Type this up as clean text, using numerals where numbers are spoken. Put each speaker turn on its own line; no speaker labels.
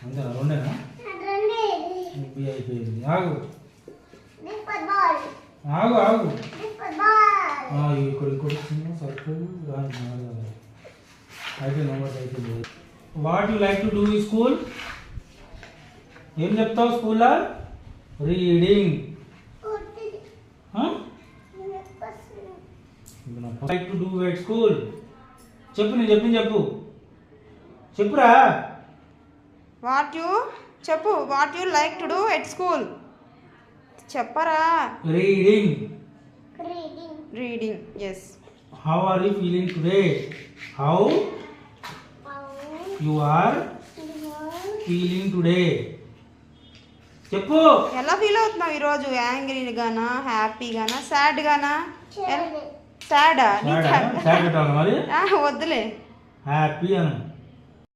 అంతేనా రెండేనా బి అయిపోయింది ఆగు ఆగు ఆగు ఇక్కడ ఇంకోటి చిన్న సర్కిల్ అయిపోయింది నెంబర్స్ అయిపోయింది. What you like to do ఈ స్కూల్? ఏం చెప్తావు స్కూల్లో? Reading. Like to do at school. చెప్పు, నేను చెప్పింది చెప్పు. చెప్పురా.
What you like to do at school. చెప్పరా.
Reading.
Reading. Yes.
How are you feeling today? How you are feeling today. చెప్పు.
ఎలా ఫీల్ అవుతున్నావు ఈరోజు? యాంగ్రీ గానా, హ్యాపీ గానా, సాడ్ గానా? సాడా?
సాడ్ పెట్టాలి మరి.
వద్దులే.
హ్యాపీ అను.